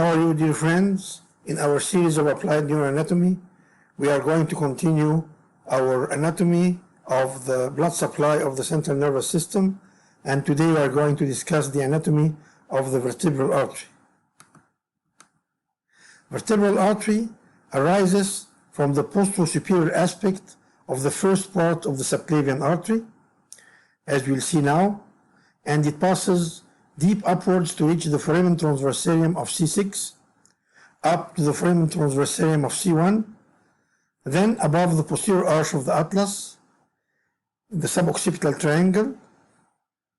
How are you, dear friends? In our series of applied neuroanatomy, we are going to continue our anatomy of the blood supply of the central nervous system, and today we are going to discuss the anatomy of the vertebral artery. Vertebral artery arises from the posterior aspect of the first part of the subclavian artery, as we'll see now, and it passes deep upwards to reach the foramen transversarium of C6, up to the foramen transversarium of C1, then above the posterior arch of the atlas, in the suboccipital triangle.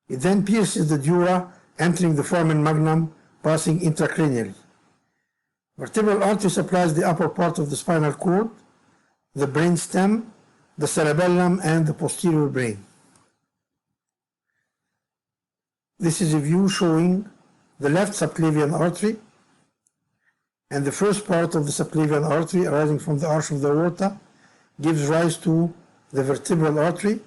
It then pierces the dura, entering the foramen magnum, passing intracranially. Vertebral artery supplies the upper part of the spinal cord, the brain stem, the cerebellum, and the posterior brain. This is a view showing the left subclavian artery, and the first part of the subclavian artery arising from the arch of the aorta gives rise to the vertebral artery.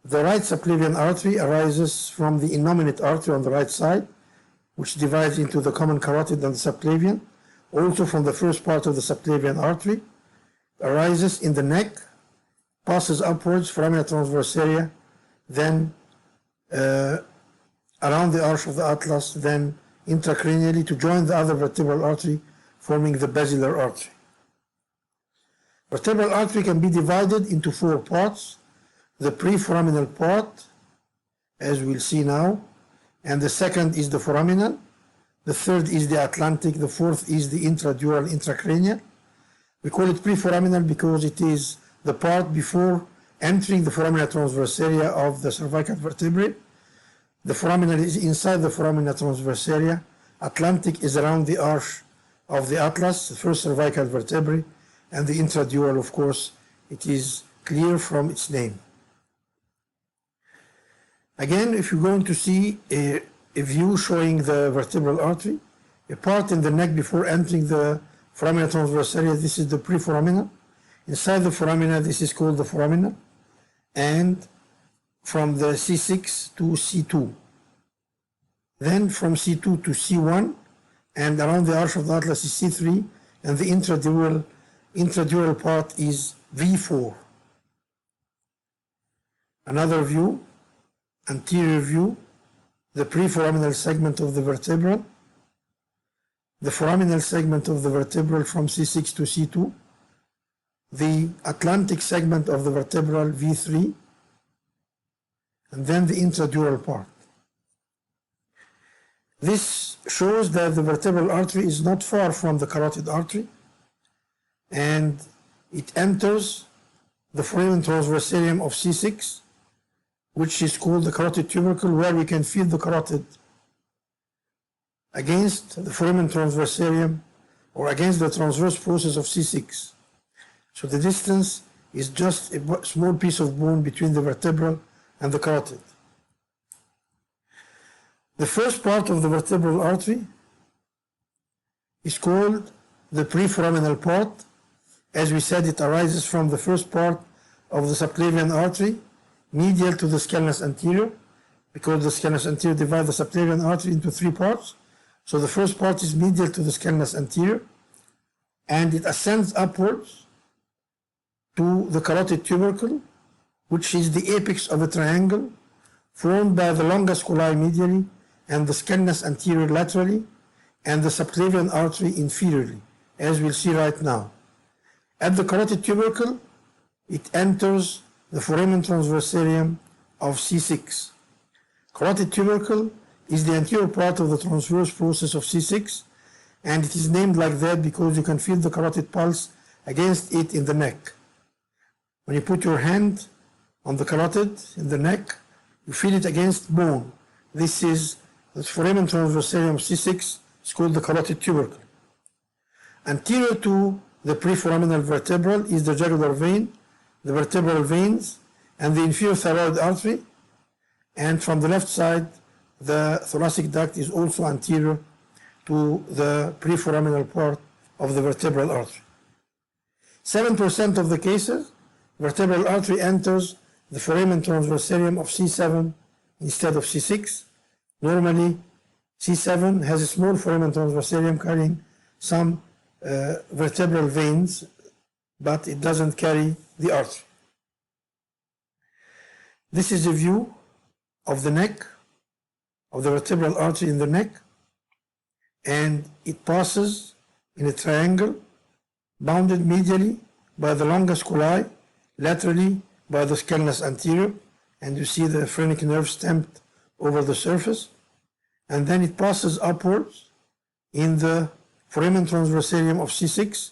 The right subclavian artery arises from the innominate artery on the right side, which divides into the common carotid and the subclavian. Also from the first part of the subclavian artery, arises in the neck, passes upwards, foramina transversaria, then around the arch of the atlas, then intracranially to join the other vertebral artery, forming the basilar artery. Vertebral artery can be divided into four parts: the preforaminal part, as we'll see now, and the second is the foraminal, the third is the atlantic, the fourth is the intradural intracranial. We call it preforaminal because it is the part before entering the foramina transversaria of the cervical vertebrae. The foraminal is inside the foramina transversaria. Atlantic is around the arch of the atlas, the first cervical vertebrae, and the intradural, of course, it is clear from its name. Again, if you're going to see a view showing the vertebral artery, a part in the neck before entering the foramina transversaria, this is the preforaminal. Inside the foramina, this is called the foraminal, and from the C6 to C2. Then from C2 to C1, and around the arch of the atlas is C3, and the intradural part is V4. Another view, anterior view, the preforaminal segment of the vertebral, the foraminal segment of the vertebral from C6 to C2, the atlantic segment of the vertebral V3, and then the intradural part. This shows that the vertebral artery is not far from the carotid artery, and it enters the foramen transversarium of C6, which is called the carotid tubercle, where we can feel the carotid against the foramen transversarium or against the transverse process of C6. So the distance is just a small piece of bone between the vertebral and the carotid. The first part of the vertebral artery is called the preforaminal part. As we said, it arises from the first part of the subclavian artery, medial to the scalenus anterior, because the scalenus anterior divides the subclavian artery into three parts. So the first part is medial to the scalenus anterior, and it ascends upwards to the carotid tubercle, which is the apex of a triangle formed by the longus colli medially and the scalenus anterior laterally and the subclavian artery inferiorly, as we'll see right now. At the carotid tubercle, it enters the foramen transversarium of C6. Carotid tubercle is the anterior part of the transverse process of C6, and it is named like that because you can feel the carotid pulse against it in the neck. When you put your hand on the carotid in the neck, you feel it against bone. This is the foramen transversarium of C6. It's called the carotid tubercle. Anterior to the preforaminal vertebral is the jugular vein, the vertebral veins, and the inferior thyroid artery. And from the left side, the thoracic duct is also anterior to the preforaminal part of the vertebral artery. 7% of the cases, vertebral artery enters the foramen transversarium of C7 instead of C6. Normally, C7 has a small foramen transversarium carrying some vertebral veins, but it doesn't carry the artery. This is a view of the neck, of the vertebral artery in the neck, and it passes in a triangle bounded medially by the longus scoli, laterally by the scalenus anterior, and you see the phrenic nerve stamped over the surface, and then it passes upwards in the foramen transversarium of C6,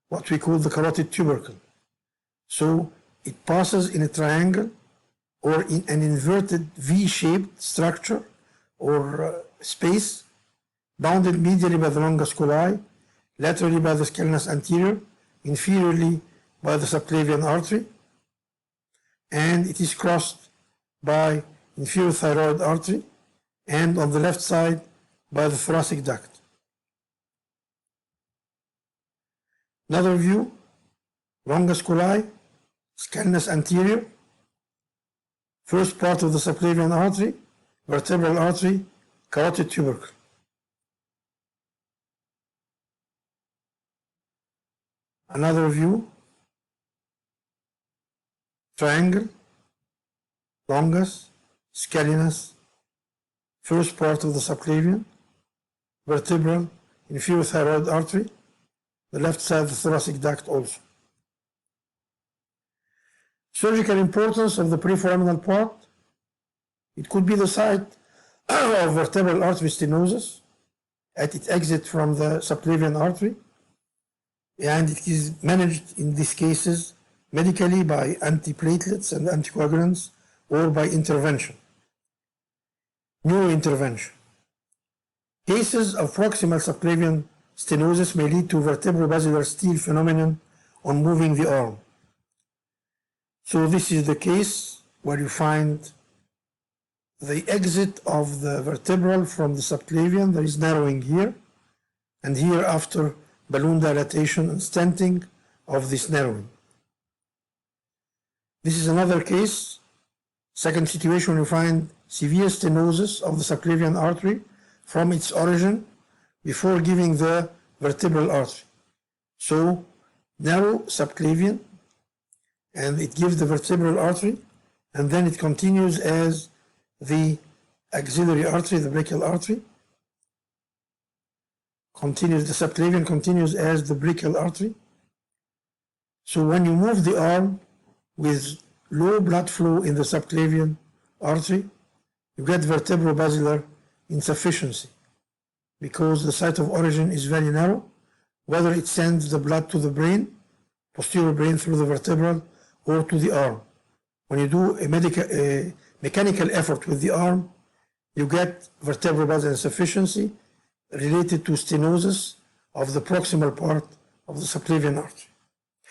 what we call the carotid tubercle. So it passes in a triangle or in an inverted V-shaped structure or space, bounded medially by the longus scoli, laterally by the scalenus anterior, inferiorly by the subclavian artery, and it is crossed by inferior thyroid artery, and on the left side by the thoracic duct. Another view, longus scoli, scalenus anterior, first part of the subclavian artery, vertebral artery, carotid tubercle. Another view, triangle, longus, scalenus, first part of the subclavian, vertebral, inferior thyroid artery, the left side of the thoracic duct also. Surgical importance of the preforaminal part. It could be the site of vertebral artery stenosis at its exit from the subclavian artery, and it is managed in these cases medically by antiplatelets and anticoagulants or by intervention, neurointervention. Cases of proximal subclavian stenosis may lead to vertebrobasilar steal phenomenon on moving the arm. So this is the case where you find the exit of the vertebral from the subclavian. There is narrowing here, and here after balloon dilatation and stenting of this narrowing. This is another case, second situation, you find severe stenosis of the subclavian artery from its origin before giving the vertebral artery. So narrow subclavian, and it gives the vertebral artery, and then it continues as the axillary artery, the brachial artery, continues, the subclavian continues as the brachial artery. So when you move the arm with low blood flow in the subclavian artery, you get vertebrobasilar insufficiency because the site of origin is very narrow, whether it sends the blood to the brain, posterior brain through the vertebral, or to the arm. When you do a mechanical effort with the arm, you get vertebrobasilar insufficiency related to stenosis of the proximal part of the subclavian artery,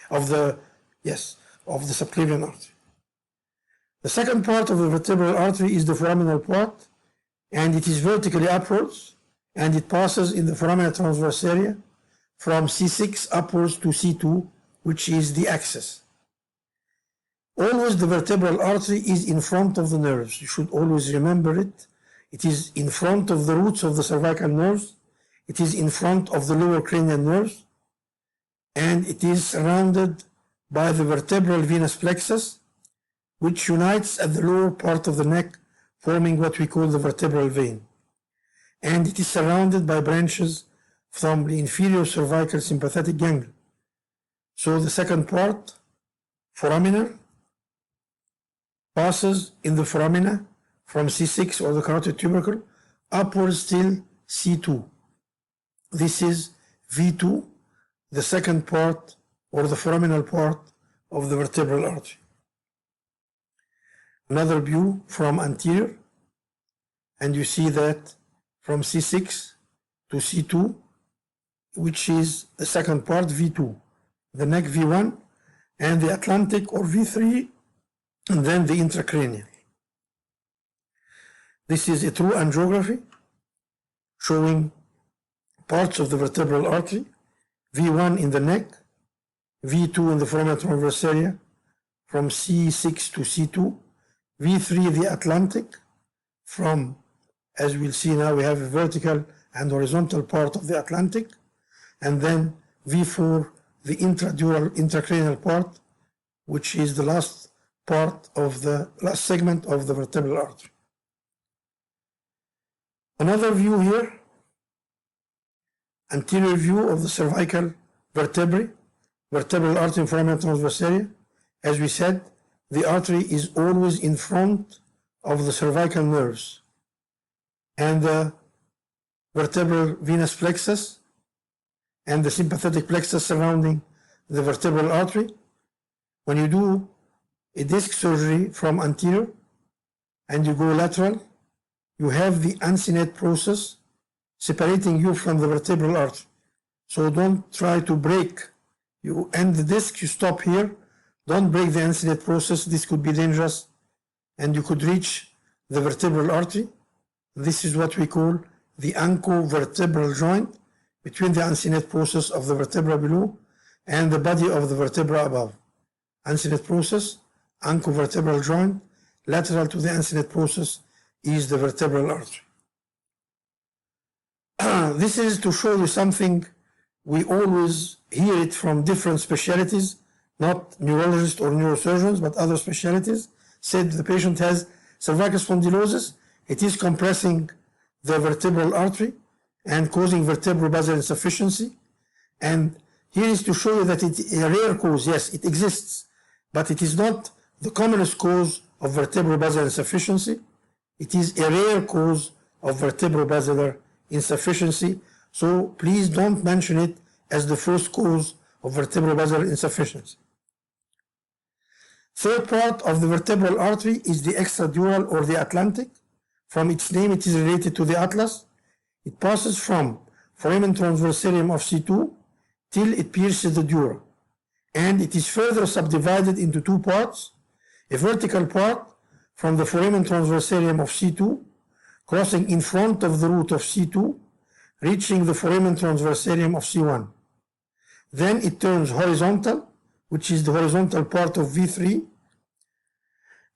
of the subclavian artery. The second part of the vertebral artery is the foraminal part, and it is vertically upwards, and it passes in the foraminal transverse area from C6 upwards to C2, which is the axis. Always the vertebral artery is in front of the nerves. You should always remember it. It is in front of the roots of the cervical nerves. It is in front of the lower cranial nerves. And it is surrounded by the vertebral venous plexus, which unites at the lower part of the neck, forming what we call the vertebral vein. And it is surrounded by branches from the inferior cervical sympathetic ganglion. So the second part, foraminal, passes in the foramina from C6 or the carotid tubercle upwards till C2. This is V2, the second part or the foraminal part of the vertebral artery. Another view from anterior, and you see that from C6 to C2, which is the second part, V2, the neck V1, and the Atlantic or V3, and then the intracranial. This is a true angiography showing parts of the vertebral artery, V1 in the neck, V2 in the foraminal transverse area, from C6 to C2, V3 the Atlantic, from as we'll see now, we have a vertical and horizontal part of the Atlantic, and then V4, the intracranial part, which is the last segment of the vertebral artery. Another view here, anterior view of the cervical vertebrae, vertebral artery and foraminal transverse area. As we said, the artery is always in front of the cervical nerves, and the vertebral venous plexus and the sympathetic plexus surrounding the vertebral artery. When you do a disc surgery from anterior and you go lateral, you have the uncinate process separating you from the vertebral artery. So don't try to break. You end the disc, you stop here. Don't break the uncinate process. This could be dangerous, and you could reach the vertebral artery. This is what we call the ancovertebral joint between the uncinate process of the vertebra below and the body of the vertebra above. Uncinate process, ancovertebral joint, lateral to the uncinate process is the vertebral artery. This is to show you something we always hear it from different specialties, not neurologists or neurosurgeons, but other specialties, said the patient has cervical spondylosis, it is compressing the vertebral artery and causing vertebrobasal insufficiency. And here is to show you that it is a rare cause. Yes, it exists, but it is not the commonest cause of vertebrobasal insufficiency. It is a rare cause of vertebrobasal insufficiency. So please don't mention it as the first cause of vertebrobasal insufficiency. Third part of the vertebral artery is the extradural or the Atlantic. From its name, it is related to the atlas. It passes from foramen transversarium of C2 till it pierces the dura. And it is further subdivided into two parts. A vertical part from the foramen transversarium of C2, crossing in front of the root of C2, reaching the foramen transversarium of C1. Then it turns horizontal, which is the horizontal part of V3,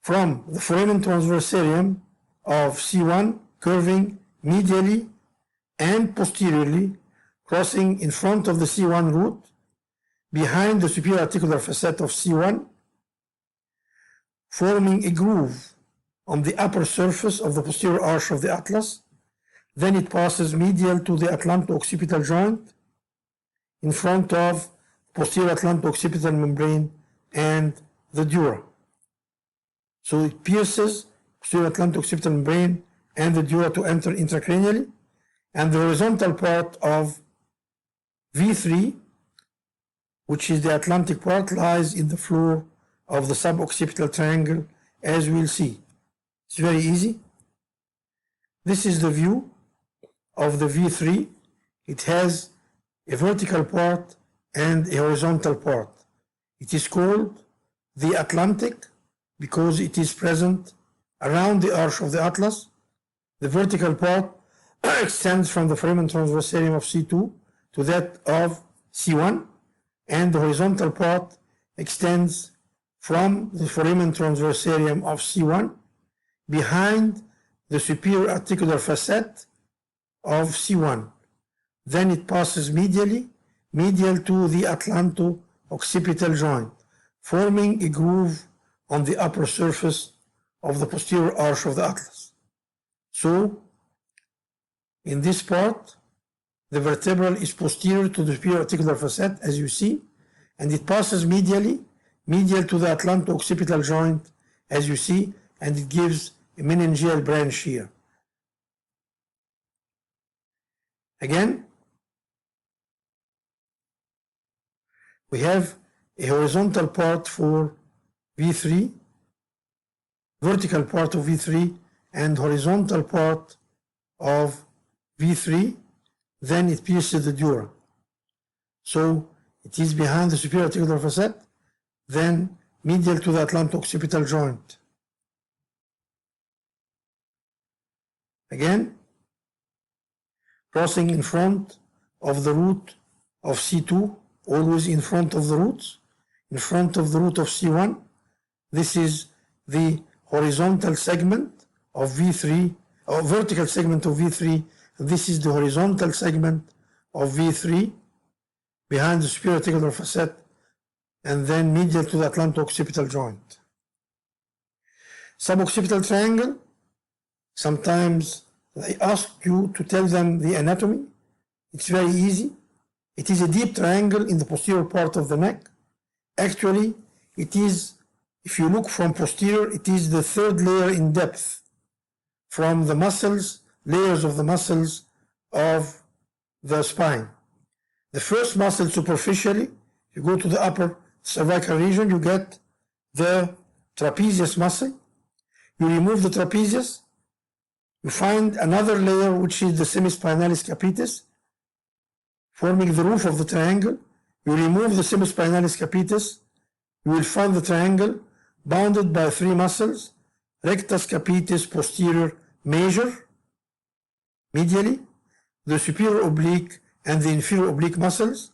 from the foramen transversarium of C1, curving medially and posteriorly, crossing in front of the C1 root, behind the superior articular facet of C1, forming a groove on the upper surface of the posterior arch of the atlas. Then it passes medial to the atlanto-occipital joint, in front of posterior atlanto-occipital membrane and the dura. So it pierces posterior atlanto-occipital membrane and the dura to enter intracranially, and the horizontal part of V3, which is the Atlantic part, lies in the floor of the suboccipital triangle, as we'll see. It's very easy. This is the view of the V3. It has a vertical part and a horizontal part. It is called the Atlantic because it is present around the arch of the atlas. The vertical part extends from the foramen transversarium of C2 to that of C1, and the horizontal part extends from the foramen transversarium of C1 behind the superior articular facet of C1. Then it passes medial to the atlanto-occipital joint, forming a groove on the upper surface of the posterior arch of the atlas. So, in this part, the vertebral is posterior to the superior articular facet, as you see, and it passes medial to the atlanto-occipital joint, as you see, and it gives a meningeal branch here. Again, we have a horizontal part for V3, vertical part of V3, and horizontal part of V3, then it pierces the dura. So it is behind the superior articular facet, then medial to the atlanto-occipital joint. Again, crossing in front of the root of C2, always in front of the roots, in front of the root of C1. This is the horizontal segment of V3 or vertical segment of V3, and this is the horizontal segment of V3 behind the superior articular facet and then medial to the atlanto-occipital joint. Suboccipital triangle, sometimes they ask you to tell them the anatomy. It's very easy. It is a deep triangle in the posterior part of the neck. Actually, it is, if you look from posterior, it is the third layer in depth from the muscles, layers of the muscles of the spine. The first muscle superficially, you go to the upper cervical region, you get the trapezius muscle. You remove the trapezius, you find another layer which is the semispinalis capitis, forming the roof of the triangle. You remove the semispinalis capitis, you will find the triangle bounded by three muscles, rectus capitis posterior major, medially, the superior oblique and the inferior oblique muscles,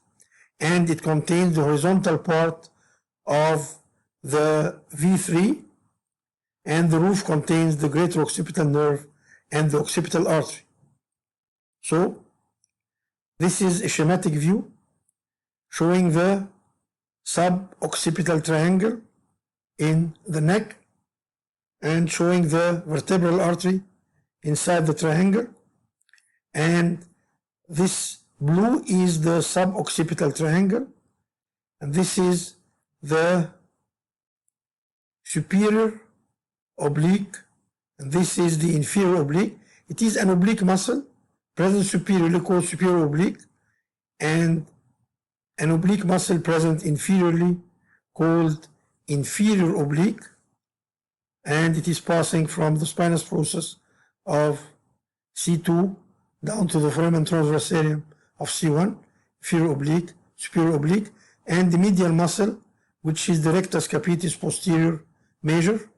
and it contains the horizontal part of the V3, and the roof contains the greater occipital nerve and the occipital artery. So, this is a schematic view showing the suboccipital triangle in the neck and showing the vertebral artery inside the triangle. And this blue is the suboccipital triangle, and this is the superior oblique, and this is the inferior oblique. It is an oblique muscle present superiorly called superior oblique, and an oblique muscle present inferiorly called inferior oblique, and it is passing from the spinous process of C2 down to the foramen transversarium of C1, inferior oblique, superior oblique, and the medial muscle, which is the rectus capitis posterior major,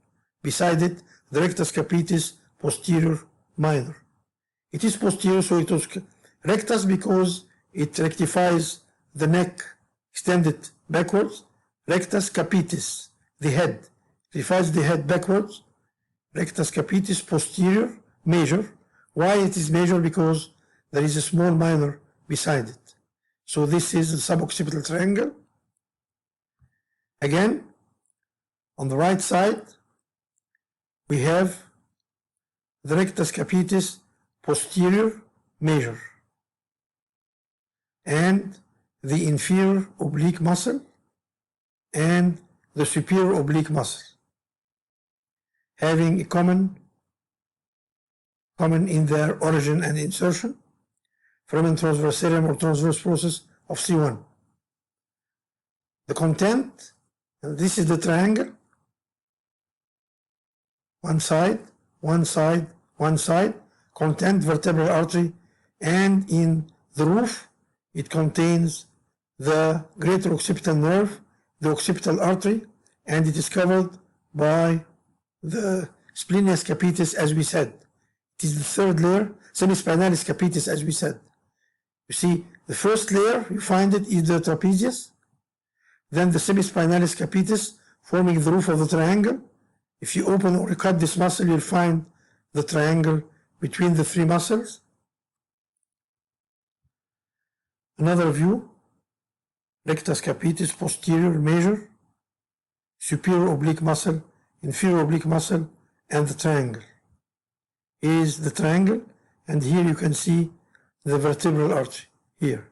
beside it, the rectus capitis posterior minor. It is posterior, so it was rectus because it rectifies the neck extended backwards. Rectus capitis, the head, rectifies the head backwards. Rectus capitis posterior major. Why it is major? Because there is a small minor beside it. So this is the suboccipital triangle. Again, on the right side, we have the rectus capitis posterior major and the inferior oblique muscle and the superior oblique muscle, having a common in their origin and insertion, foramen transversarium or transverse process of C1. The content, and this is the triangle, one side, content vertebral artery, and in the roof it contains the greater occipital nerve, the occipital artery, and it is covered by the splenius capitis, as we said. It is the third layer, semispinalis capitis, as we said. You see, the first layer, you find it is the trapezius, then the semispinalis capitis forming the roof of the triangle. If you open or cut this muscle, you'll find the triangle between the three muscles. Another view, rectus capitis posterior major, superior oblique muscle, inferior oblique muscle, and the triangle. Is the triangle, and here you can see the vertebral artery here.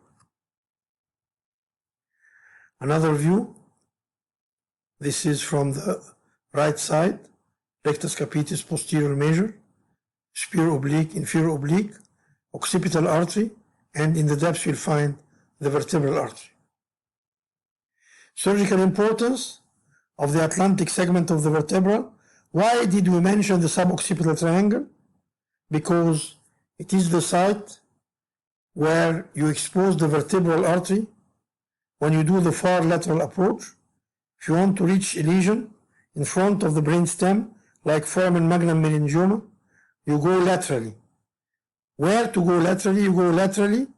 Another view, this is from the right side, rectus capitis posterior major, superior oblique, inferior oblique, occipital artery, and in the depths you'll find the vertebral artery. Surgical importance of the atlantic segment of the vertebra. Why did we mention the suboccipital triangle? Because it is the site where you expose the vertebral artery when you do the far lateral approach. If you want to reach a lesion in front of the brainstem, like foramen magnum meningioma, you go laterally. Where to go laterally? You go laterally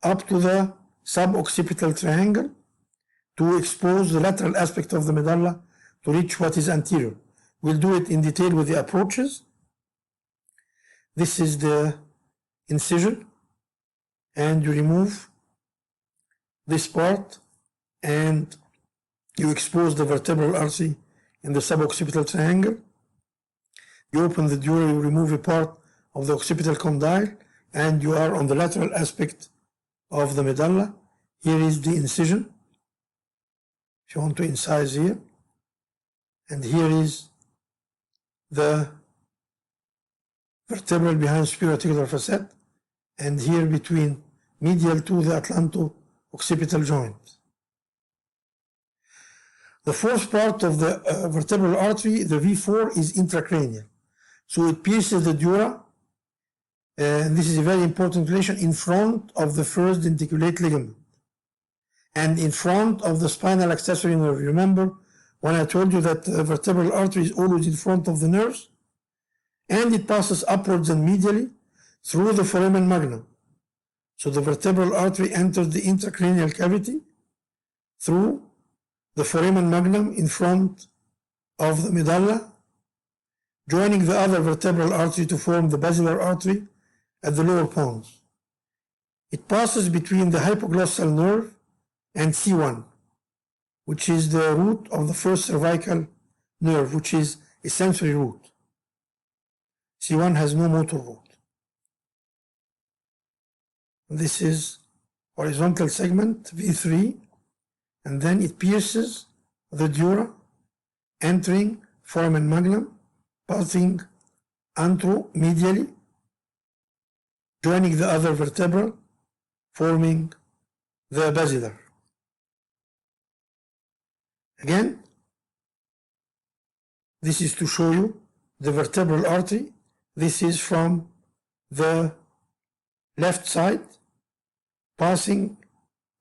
up to the suboccipital triangle to expose the lateral aspect of the medulla to reach what is anterior. We'll do it in detail with the approaches. This is the incision, and you remove this part and you expose the vertebral artery in the suboccipital triangle. You open the dura, you remove a part of the occipital condyle, and you are on the lateral aspect of the medulla. Here is the incision, if you want to incise here, and here is the vertebral behind superior articular facet, and here between medial to the atlanto-occipital joint. The fourth part of the vertebral artery, the V4, is intracranial. So it pierces the dura, and this is a very important relation, in front of the first denticulate ligament and in front of the spinal accessory nerve. Remember when I told you that the vertebral artery is always in front of the nerves, and it passes upwards and medially through the foramen magnum. So the vertebral artery enters the intracranial cavity through the foramen magnum in front of the medulla, joining the other vertebral artery to form the basilar artery at the lower pons. It passes between the hypoglossal nerve and C1, which is the root of the first cervical nerve, which is a sensory root. C1 has no motor root. This is horizontal segment V3, and then it pierces the dura, entering foramen magnum, passing anteromedially, joining the other vertebra, forming the basilar. Again, this is to show you the vertebral artery. This is from the left side, passing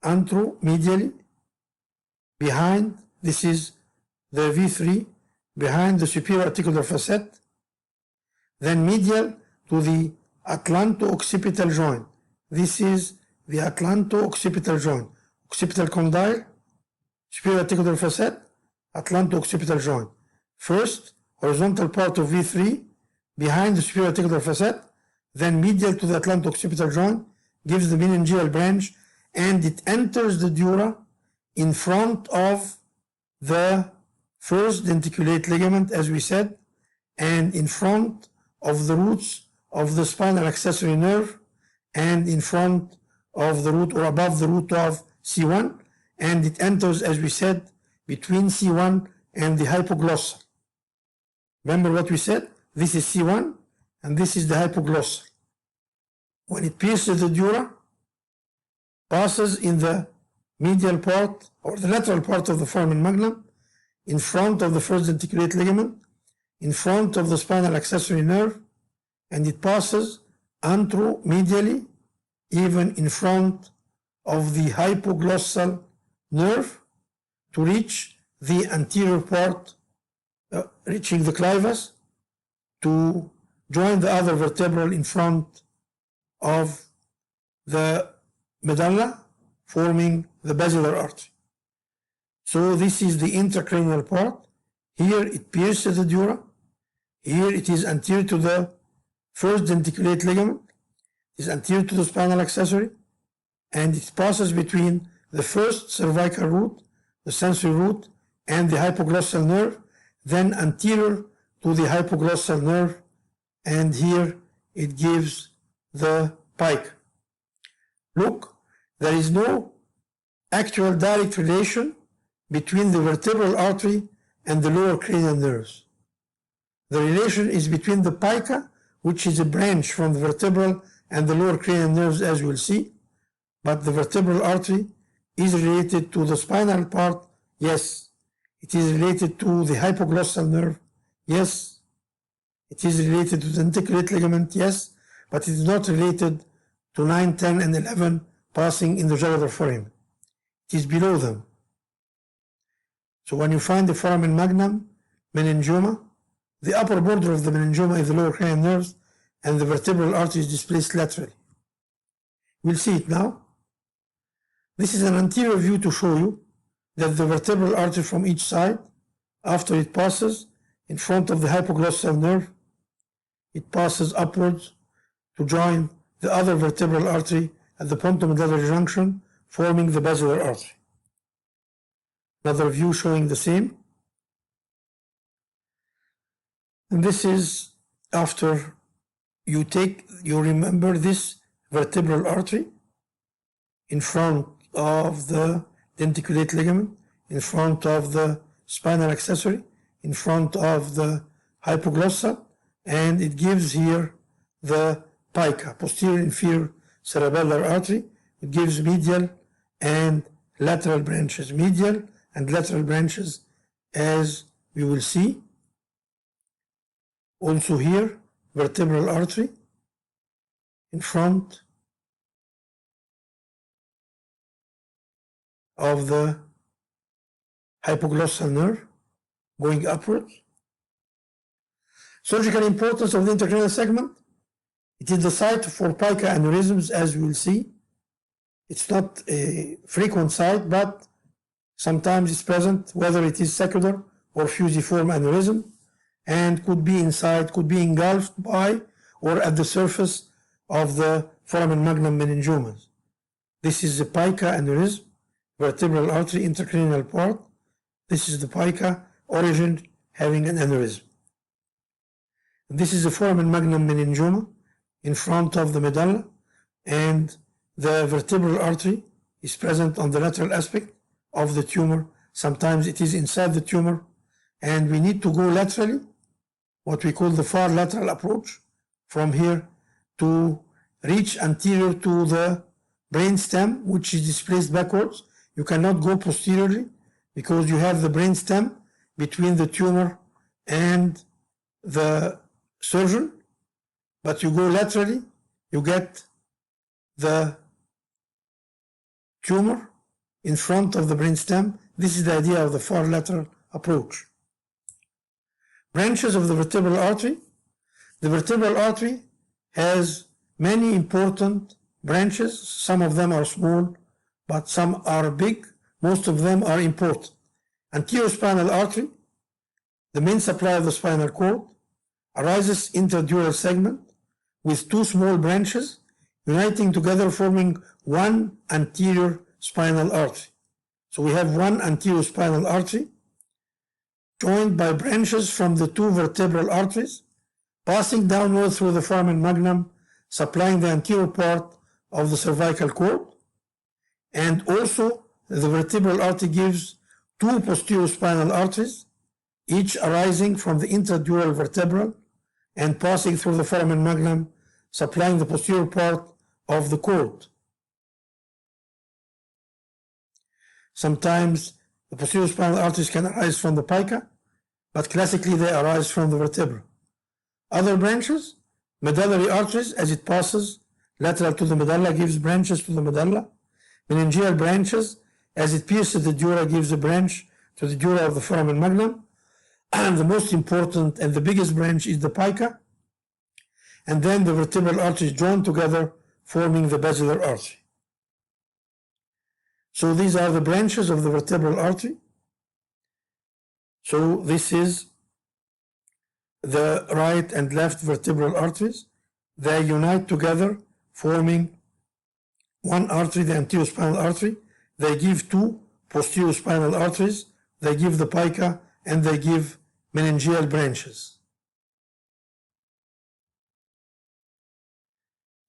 anteromedially behind, this is the V3, behind the superior articular facet, then medial to the atlanto-occipital joint. This is the atlanto-occipital joint. Occipital condyle, superior articular facet, atlanto-occipital joint. First, horizontal part of V3, behind the superior articular facet, then medial to the atlanto-occipital joint, gives the meningeal branch, and it enters the dura in front of the first denticulate ligament, as we said, and in front of the roots of the spinal accessory nerve, and in front of the root or above the root of C1, and it enters, as we said, between C1 and the hypoglossal. Remember what we said? This is C1, and this is the hypoglossal. When it pierces the dura, passes in the medial part or the lateral part of the foramen magnum, in front of the first denticulate ligament, in front of the spinal accessory nerve, and it passes anteromedially, even in front of the hypoglossal nerve, to reach the anterior part, reaching the clivus, to join the other vertebral in front of the medulla, forming the basilar artery. So this is the intracranial part. Here it pierces the dura. Here it is anterior to the first denticulate ligament. It is anterior to the spinal accessory, and it passes between the first cervical root, the sensory root, and the hypoglossal nerve, then anterior to the hypoglossal nerve, and here it gives the PICA. Look, there is no actual direct relation between the vertebral artery and the lower cranial nerves. The relation is between the PICA, which is a branch from the vertebral and the lower cranial nerves, as you will see, but the vertebral artery is related to the spinal part, yes. It is related to the hypoglossal nerve, yes. It is related to the denticulate ligament, yes, but it is not related to 9, 10, and 11 passing in the jugular foramen. It is below them. So when you find the foramen magnum, meningioma, the upper border of the meningioma is the lower cranial nerves, and the vertebral artery is displaced laterally. We'll see it now. This is an anterior view to show you that the vertebral artery from each side, after it passes in front of the hypoglossal nerve, it passes upwards to join the other vertebral artery at the pontomedullary junction, forming the basilar artery. Another view showing the same. And this is after you remember this vertebral artery in front of the denticulate ligament, in front of the spinal accessory, in front of the hypoglossal, and it gives here the PICA, posterior inferior cerebellar artery. It gives medial and lateral branches, medial and lateral branches, as we will see. Also here, vertebral artery in front of the hypoglossal nerve going upwards. Surgical importance of the intracranial segment. It is the site for PICA aneurysms, as we will see. It's not a frequent site, but sometimes it's present, whether it is secular or fusiform aneurysm, and could be inside, could be engulfed by or at the surface of the foramen magnum meningiomas. This is the PICA aneurysm, vertebral artery, intracranial part. This is the PICA origin having an aneurysm. This is the foramen magnum meningioma in front of the medulla, and the vertebral artery is present on the lateral aspect of the tumor. Sometimes it is inside the tumor, and we need to go laterally, what we call the far lateral approach, from here to reach anterior to the brain stem, which is displaced backwards. You cannot go posteriorly because you have the brain stem between the tumor and the surgeon, but you go laterally, you get the tumor in front of the brain stem. This is the idea of the far lateral approach. Branches of the vertebral artery. The vertebral artery has many important branches. Some of them are small, but some are big. Most of them are important. Anterior spinal artery, the main supply of the spinal cord, arises intradural segment with two small branches uniting together, forming one anterior spinal artery. So we have one anterior spinal artery joined by branches from the two vertebral arteries, passing downward through the foramen magnum, supplying the anterior part of the cervical cord. And also the vertebral artery gives two posterior spinal arteries, each arising from the intradural vertebral and passing through the foramen magnum, supplying the posterior part of the cord. Sometimes the posterior spinal arteries can arise from the PICA, but classically they arise from the vertebra. Other branches, medullary arteries, as it passes lateral to the medulla, gives branches to the medulla. Meningeal branches, as it pierces the dura, gives a branch to the dura of the foramen magnum. And the most important and the biggest branch is the PICA. And then the vertebral arteries join together, forming the basilar artery. So these are the branches of the vertebral artery. So this is the right and left vertebral arteries. They unite together, forming one artery, the anterior spinal artery. They give two posterior spinal arteries. They give the PICA, and they give meningeal branches.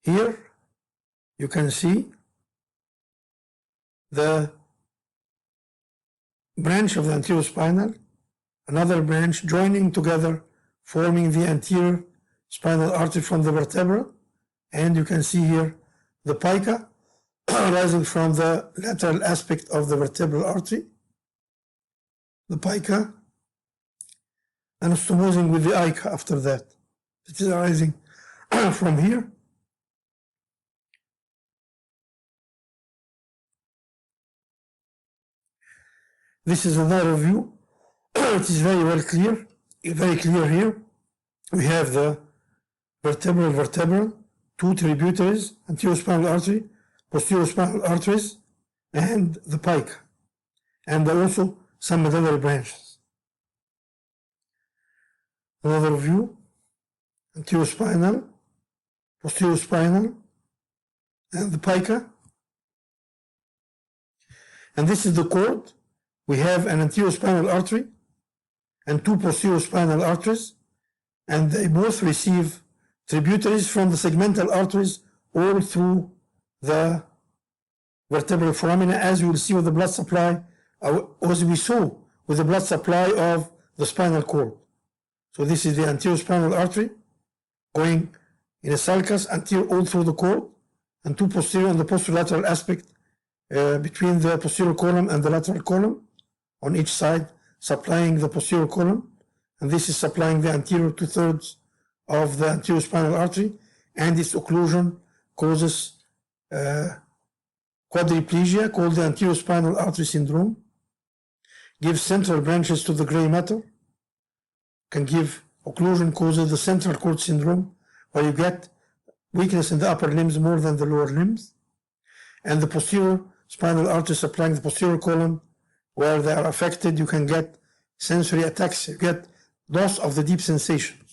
Here you can see the branch of the anterior spinal, another branch joining together, forming the anterior spinal artery from the vertebra. And you can see here the PICA arising from the lateral aspect of the vertebral artery, the PICA, and stomosing with the ICA after that. It is arising from here. This is another view. It is very clear here. We have the vertebral, two tributaries, anterior spinal artery, posterior spinal arteries, and the PICA, and also some medullary branches. Another view, anterior spinal, posterior spinal, and the PICA. And this is the cord. We have an anterior spinal artery and two posterior spinal arteries, and they both receive tributaries from the segmental arteries all through the vertebral foramina, as we will see with the blood supply, as we saw with the blood supply of the spinal cord. So this is the anterior spinal artery going in a sulcus anterior all through the cord, and two posterior on the posterolateral aspect between the posterior column and the lateral column on each side, supplying the posterior column, and this is supplying the anterior 2/3 of the anterior spinal artery, and its occlusion causes quadriplegia called the anterior spinal artery syndrome, gives central branches to the gray matter, can give occlusion, causes the central cord syndrome, where you get weakness in the upper limbs more than the lower limbs, and the posterior spinal artery supplying the posterior column, where they are affected, you can get sensory attacks, you get loss of the deep sensations.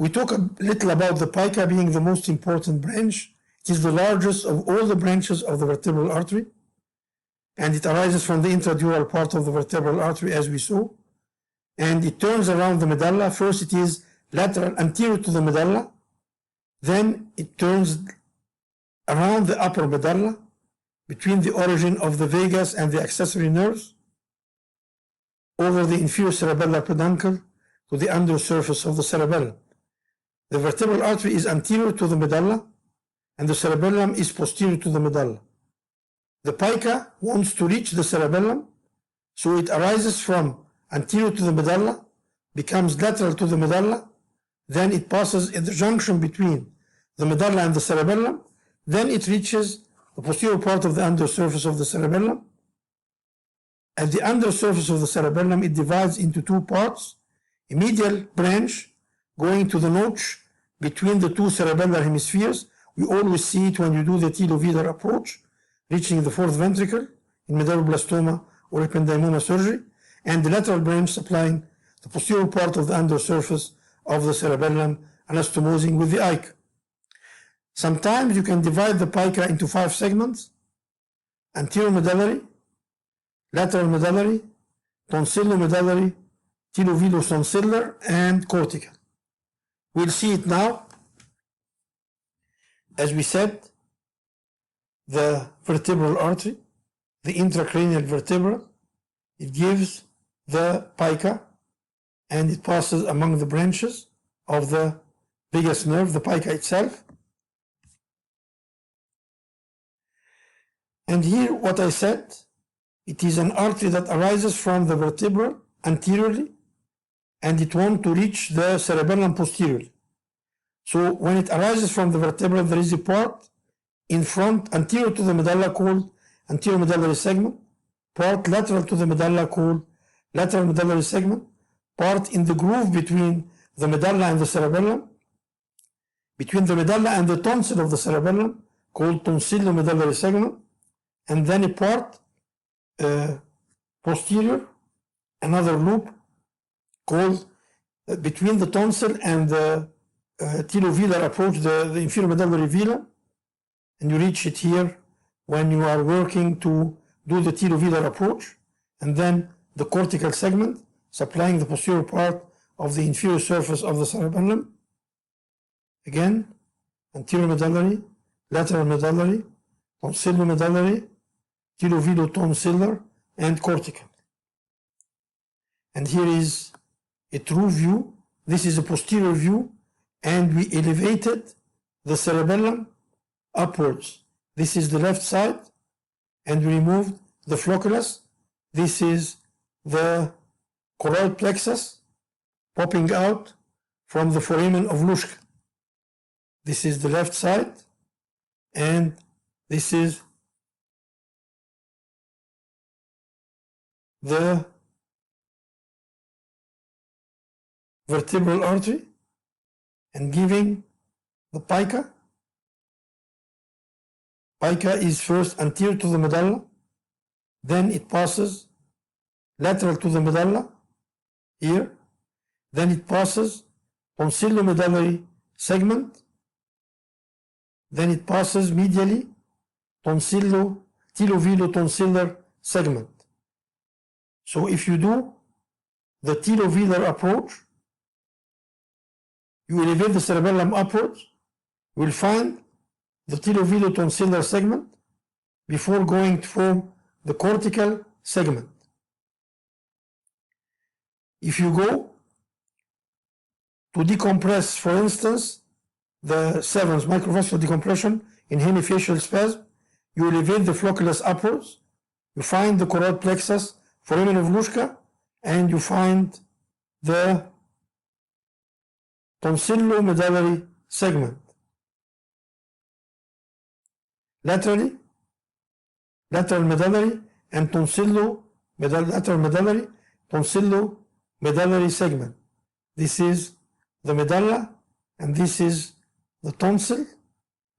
We talk a little about the PICA being the most important branch. It is the largest of all the branches of the vertebral artery, and it arises from the intradural part of the vertebral artery, as we saw, and it turns around the medulla. First it is lateral anterior to the medulla, then it turns around the upper medulla between the origin of the vagus and the accessory nerves, over the inferior cerebellar peduncle to the undersurface of the cerebellum. The vertebral artery is anterior to the medulla, and the cerebellum is posterior to the medulla. The PICA wants to reach the cerebellum, so it arises from anterior to the medulla, becomes lateral to the medulla, then it passes at the junction between the medulla and the cerebellum, then it reaches the posterior part of the undersurface of the cerebellum. At the undersurface of the cerebellum, it divides into two parts, a medial branch going to the notch between the two cerebellar hemispheres. We always see it when you do the telovelar approach, reaching the fourth ventricle in medulloblastoma or ependymoma surgery, and the lateral branch supplying the posterior part of the undersurface of the cerebellum, anastomosing with the ICA. Sometimes you can divide the PICA into 5 segments: anterior medullary, lateral medullary, tonsillomedullary, telovelo-tonsillar, and cortical. We'll see it now. As we said, the vertebral artery, the intracranial vertebra, it gives the PICA, and it passes among the branches of the biggest nerve, the PICA itself. And here what I said, it is an artery that arises from the vertebra anteriorly, and it wants to reach the cerebellum posteriorly. So when it arises from the vertebra, there is a part in front anterior to the medulla called anterior medullary segment, part lateral to the medulla called lateral medullary segment, part in the groove between the medulla and the cerebellum, between the medulla and the tonsil of the cerebellum called tonsillomedullary segment, and then a part posterior, another loop called between the tonsil and the telovelar approach, the inferior medullary vela, and you reach it here when you are working to do the telovelar approach, and then the cortical segment supplying the posterior part of the inferior surface of the cerebellum. Again, anterior medullary, lateral medullary, tonsillomedullary, telovelo-tonsillar, and cortical. And here is a true view. This is a posterior view, and we elevated the cerebellum upwards. This is the left side, and we removed the flocculus. This is the choroid plexus popping out from the foramen of Luschka. This is the left side, and this is the vertebral artery, and giving the PICA. PICA is first anterior to the medulla, then it passes lateral to the medulla here, then it passes tonsillomedullary segment. Then it passes medially tilovelotonsillar segment. So if you do the tilovelar approach, you elevate the cerebellum upwards, you will find the tilovelotonsillar segment before going to form the cortical segment. If you go to decompress, for instance, the Sevens microvascular decompression in hemifacial spasm, you elevate the flocculus upwards, you find the choroid plexus, foramen of Luschka, and you find the tonsillomedullary segment. Lateral medullary and tonsillomedullary segment. This is the medulla and this is the tonsil,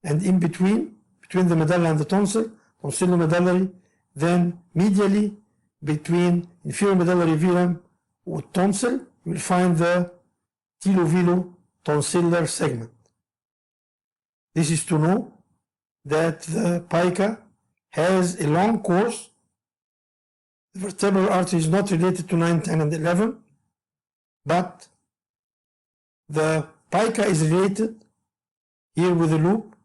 and in between the medulla and the tonsil, tonsillomedullary, then medially between inferior medullary velum with tonsil, you will find the tilovelotonsillar segment. This is to know that the PICA has a long course. The vertebral artery is not related to 9, 10, and 11, but the PICA is related here with the loop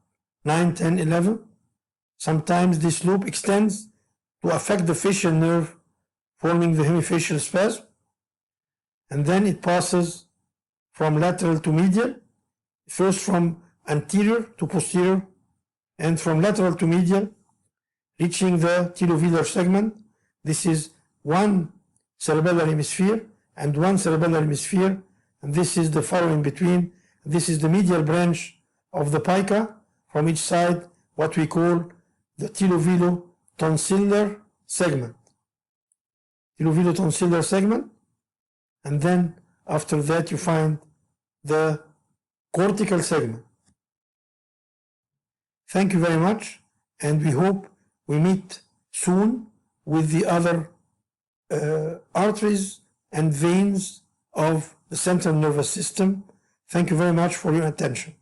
9, 10, 11. Sometimes this loop extends to affect the facial nerve forming the hemifacial spasm, and then it passes from lateral to medial, first from anterior to posterior, and from lateral to medial, reaching the tilovelar segment. This is one cerebellar hemisphere and one cerebellar hemisphere, and this is the furrow in between. This is the medial branch of the PICA, from each side, what we call the tilovelotonsillar segment. Tilovelotonsillar segment, and then after that you find the cortical segment. Thank you very much, and we hope we meet soon with the other arteries and veins of the central nervous system. Thank you very much for your attention.